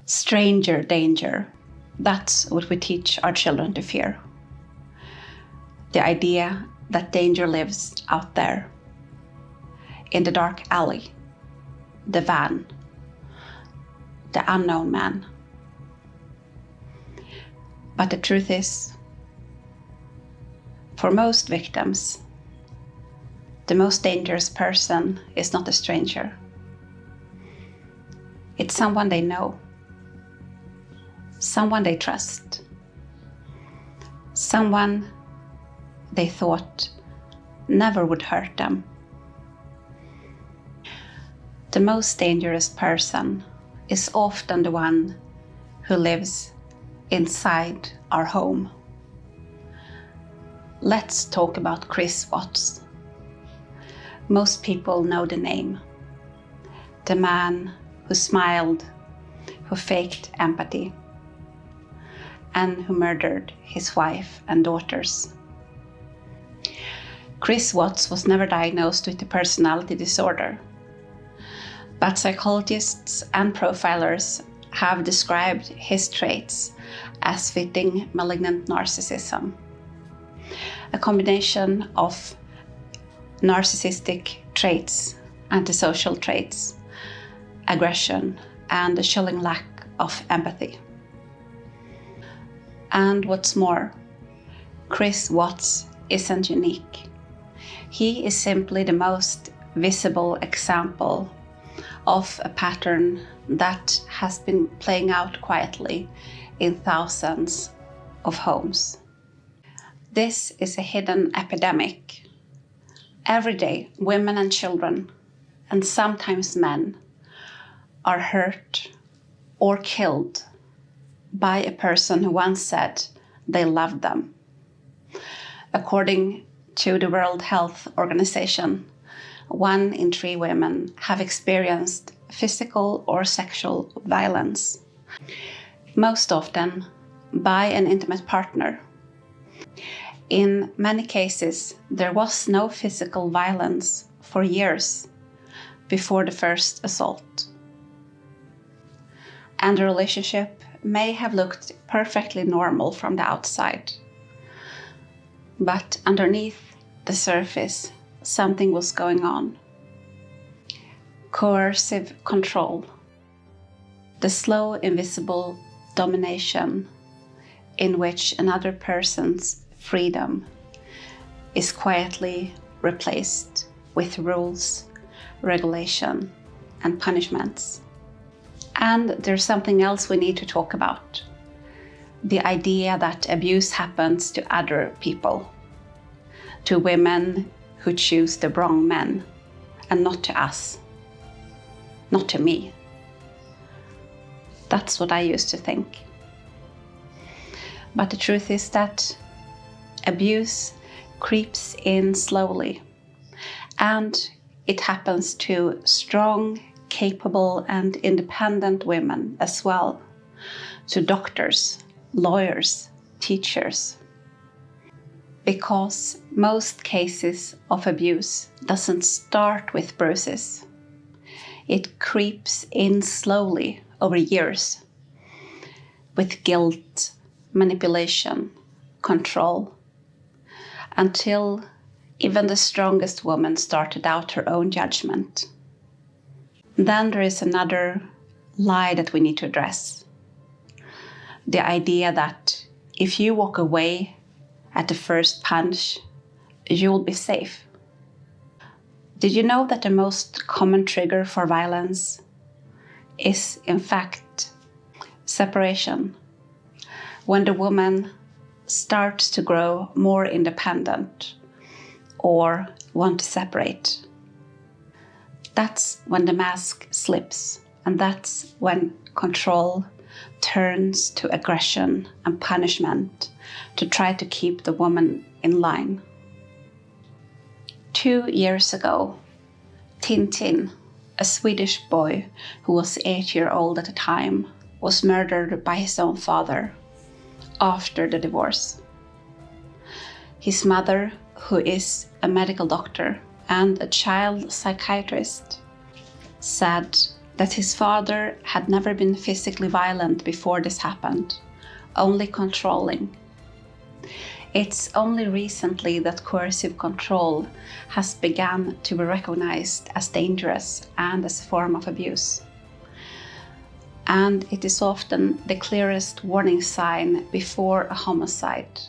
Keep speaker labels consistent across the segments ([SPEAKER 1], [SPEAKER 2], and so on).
[SPEAKER 1] Stranger danger. That's what we teach our children to fear. The idea that danger lives out there, in the dark alley, the van, the unknown man. But the truth is, for most victims, the most dangerous person is not a stranger. It's someone they know, someone they trust, someone they thought never would hurt them. The most dangerous person is often the one who lives inside our home. Let's talk about Chris Watts. Most people know the name. The man who smiled, who faked empathy, and who murdered his wife and daughters. Chris Watts was never diagnosed with a personality disorder, but psychologists and profilers have described his traits as fitting malignant narcissism, a combination of narcissistic traits, antisocial traits, aggression, and a chilling lack of empathy. And what's more, Chris Watts isn't unique. He is simply the most visible example of a pattern that has been playing out quietly in thousands of homes. This is a hidden epidemic. Every day, women and children, and sometimes men, are hurt or killed by a person who once said they loved them. According to the World Health Organization, 1 in 3 women have experienced physical or sexual violence, most often by an intimate partner. In many cases, there was no physical violence for years before the first assault. And the relationship may have looked perfectly normal from the outside. But underneath the surface, something was going on. Coercive control. The slow, invisible domination in which another person's freedom is quietly replaced with rules, regulation, and punishments. And there's something else we need to talk about. The idea that abuse happens to other people, to women who choose the wrong men, and not to us, not to me. That's what I used to think. But the truth is that abuse creeps in slowly, and it happens to strong, capable, and independent women as well, to doctors, lawyers, teachers. Because most cases of abuse doesn't start with bruises. It creeps in slowly over years with guilt, manipulation, control, until even the strongest woman start to doubt her own judgment. Then there is another lie that we need to address. The idea that if you walk away at the first punch, you will be safe. Did you know that the most common trigger for violence is, in fact, separation? When the woman starts to grow more independent or want to separate. That's when the mask slips, and that's when control turns to aggression and punishment to try to keep the woman in line. 2 years ago, TinTin, a Swedish boy who was 8 years old at the time, was murdered by his own father after the divorce. His mother, who is a medical doctor and a child psychiatrist, said that his father had never been physically violent before this happened, only controlling. It's only recently that coercive control has begun to be recognized as dangerous and as a form of abuse. And it is often the clearest warning sign before a homicide.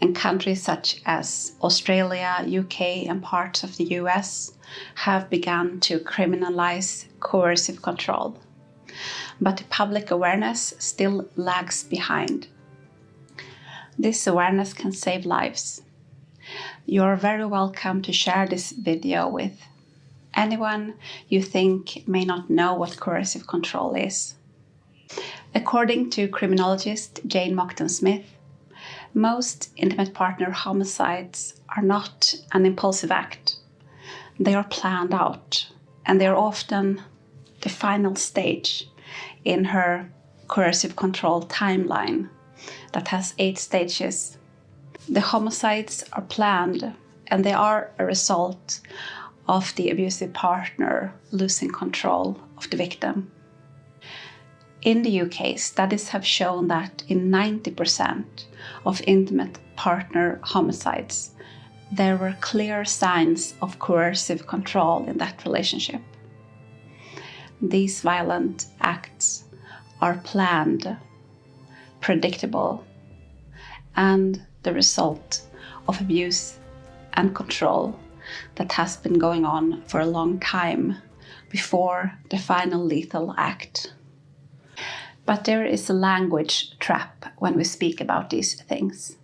[SPEAKER 1] And countries such as Australia, UK, and parts of the US have begun to criminalize coercive control. But public awareness still lags behind. This awareness can save lives. You're very welcome to share this video with anyone you think may not know what coercive control is. According to criminologist Jane Mockton-Smith, most intimate partner homicides are not an impulsive act. They are planned out, and they are often the final stage in her coercive control timeline that has 8 stages. The homicides are planned, and they are a result of the abusive partner losing control of the victim. In the UK, studies have shown that in 90% of intimate partner homicides, there were clear signs of coercive control in that relationship. These violent acts are planned, predictable, and the result of abuse and control that has been going on for a long time before the final lethal act. But there is a language trap when we speak about these things.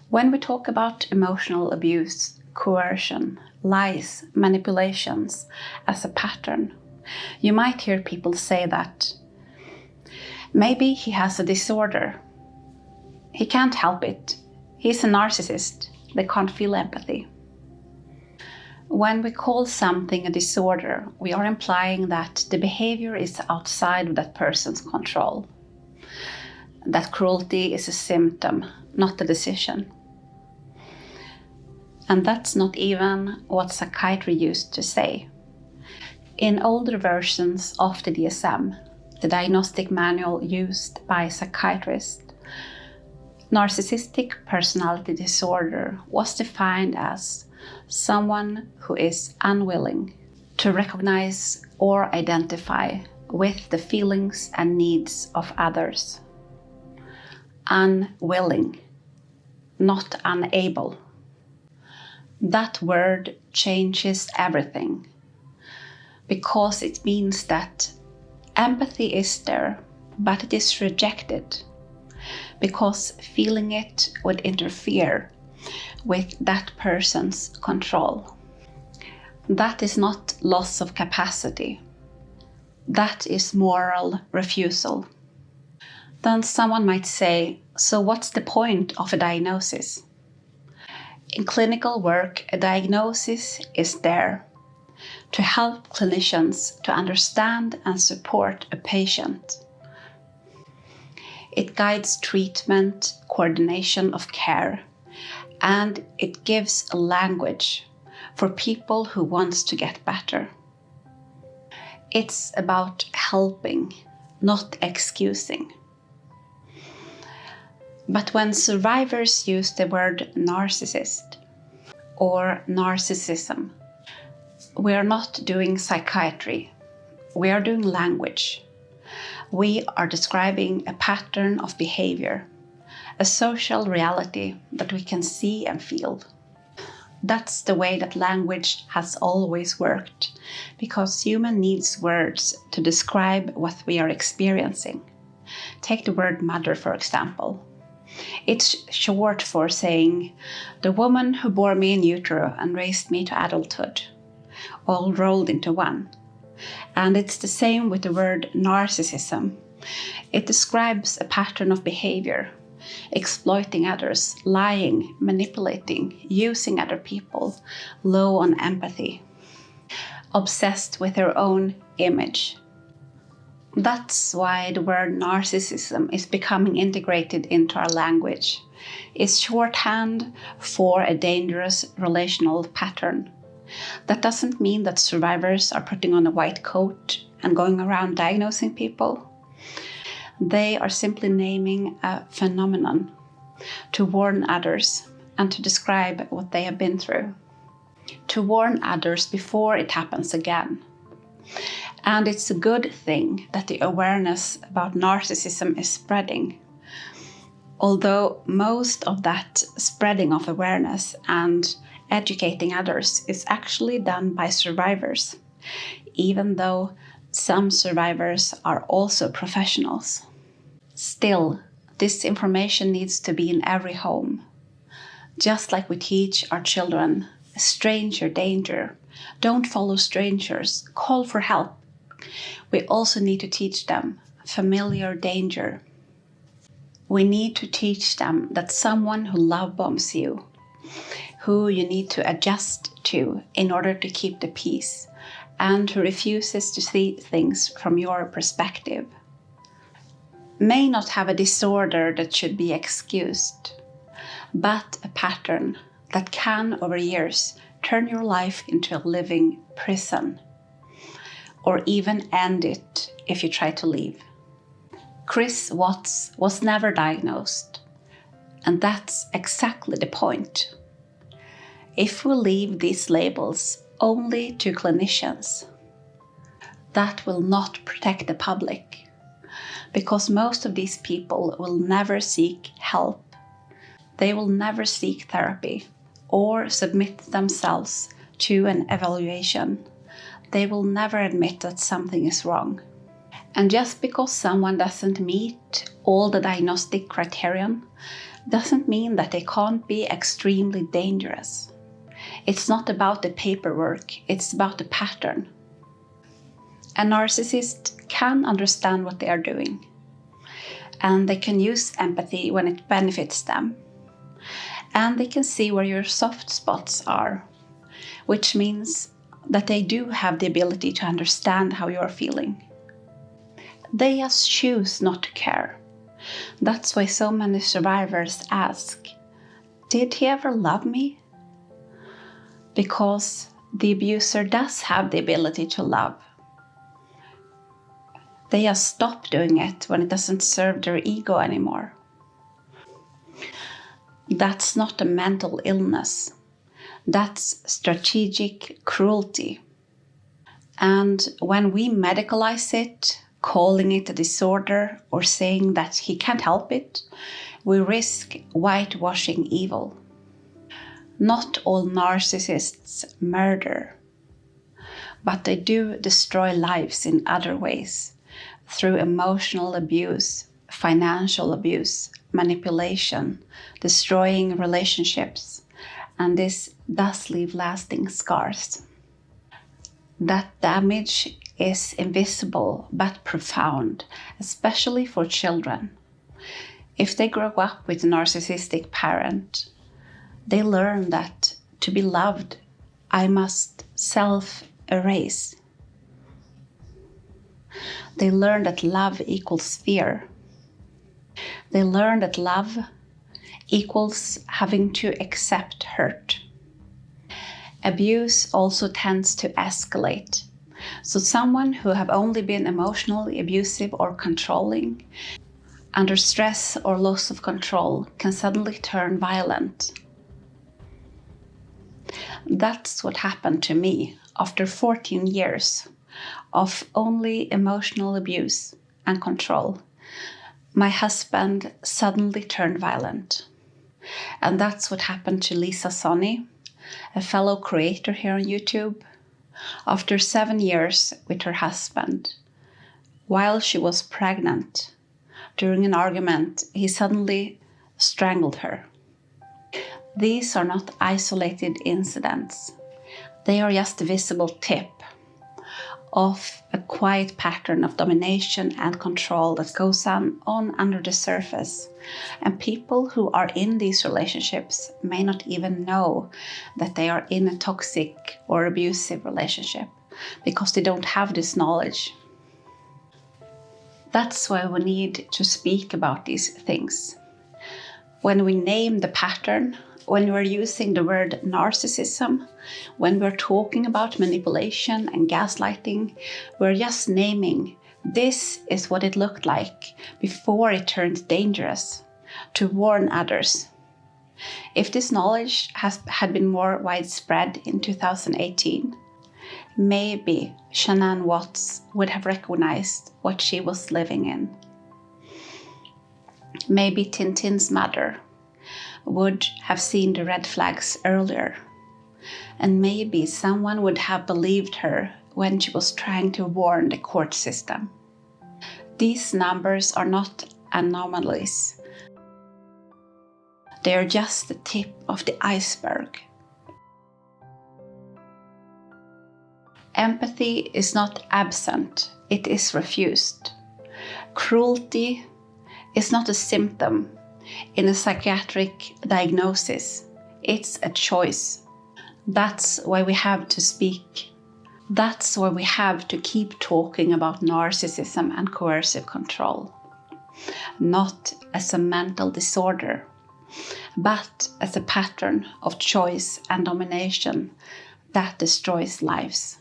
[SPEAKER 1] When we talk about emotional abuse, coercion, lies, manipulations as a pattern, you might hear people say that maybe he has a disorder. He can't help it. He's a narcissist. They can't feel empathy. When we call something a disorder, we are implying that the behavior is outside of that person's control. That cruelty is a symptom, not a decision. And that's not even what psychiatry used to say. In older versions of the DSM, the diagnostic manual used by psychiatrists, narcissistic personality disorder was defined as someone who is unwilling to recognize or identify with the feelings and needs of others. Unwilling, not unable. That word changes everything because it means that empathy is there, but it is rejected because feeling it would interfere with that person's control. That is not loss of capacity. That is moral refusal. Then someone might say, so what's the point of a diagnosis? In clinical work, a diagnosis is there to help clinicians to understand and support a patient. It guides treatment, coordination of care, and it gives a language for people who want to get better. It's about helping, not excusing. But when survivors use the word narcissist or narcissism, we are not doing psychiatry, we are doing language. We are describing a pattern of behavior, a social reality that we can see and feel. That's the way that language has always worked, because human needs words to describe what we are experiencing. Take the word mother, for example. It's short for saying, the woman who bore me in utero and raised me to adulthood, all rolled into one. And it's the same with the word narcissism. It describes a pattern of behavior, exploiting others, lying, manipulating, using other people, low on empathy, obsessed with their own image. That's why the word narcissism is becoming integrated into our language. It's shorthand for a dangerous relational pattern. That doesn't mean that survivors are putting on a white coat and going around diagnosing people. They are simply naming a phenomenon to warn others and to describe what they have been through. To warn others before it happens again. And it's a good thing that the awareness about narcissism is spreading. Although most of that spreading of awareness and educating others is actually done by survivors, even though some survivors are also professionals. Still, this information needs to be in every home. Just like we teach our children, stranger danger, don't follow strangers, call for help. We also need to teach them familiar danger. We need to teach them that someone who love bombs you, who you need to adjust to in order to keep the peace, and who refuses to see things from your perspective, may not have a disorder that should be excused, but a pattern that can, over years, turn your life into a living prison, or even end it if you try to leave. Chris Watts was never diagnosed, and that's exactly the point. If we leave these labels only to clinicians, that will not protect the public, because most of these people will never seek help. They will never seek therapy or submit themselves to an evaluation. They will never admit that something is wrong. And just because someone doesn't meet all the diagnostic criterion doesn't mean that they can't be extremely dangerous. It's not about the paperwork, it's about the pattern. A narcissist can understand what they are doing, and they can use empathy when it benefits them. And they can see where your soft spots are, which means that they do have the ability to understand how you're feeling. They just choose not to care. That's why so many survivors ask, did he ever love me? Because the abuser does have the ability to love. They just stop doing it when it doesn't serve their ego anymore. That's not a mental illness. That's strategic cruelty. And when we medicalize it, calling it a disorder or saying that he can't help it, we risk whitewashing evil. Not all narcissists murder, but they do destroy lives in other ways, through emotional abuse, financial abuse, manipulation, destroying relationships, and this does leave lasting scars. That damage is invisible but profound, especially for children. If they grow up with a narcissistic parent, they learn that to be loved, I must self-erase. They learn that love equals fear. They learn that love equals having to accept hurt. Abuse also tends to escalate. So someone who have only been emotionally abusive or controlling, under stress or loss of control, can suddenly turn violent. That's what happened to me after 14 years of only emotional abuse and control. My husband suddenly turned violent. And that's what happened to Lisa Sonni, a fellow creator here on YouTube. After 7 years with her husband, while she was pregnant, during an argument, he suddenly strangled her. These are not isolated incidents. They are just a visible tip of a quiet pattern of domination and control that goes on under the surface. And people who are in these relationships may not even know that they are in a toxic or abusive relationship because they don't have this knowledge. That's why we need to speak about these things. When we name the pattern, when we're using the word narcissism, when we're talking about manipulation and gaslighting, we're just naming this is what it looked like before it turned dangerous, to warn others. If this knowledge had been more widespread in 2018, maybe Shanann Watts would have recognized what she was living in. Maybe TinTin's mother would have seen the red flags earlier, and maybe someone would have believed her when she was trying to warn the court system. These numbers are not anomalies. They are just the tip of the iceberg. Empathy is not absent, it is refused. Cruelty is not a symptom in a psychiatric diagnosis, it's a choice. That's why we have to speak. That's why we have to keep talking about narcissism and coercive control. Not as a mental disorder, but as a pattern of choice and domination that destroys lives.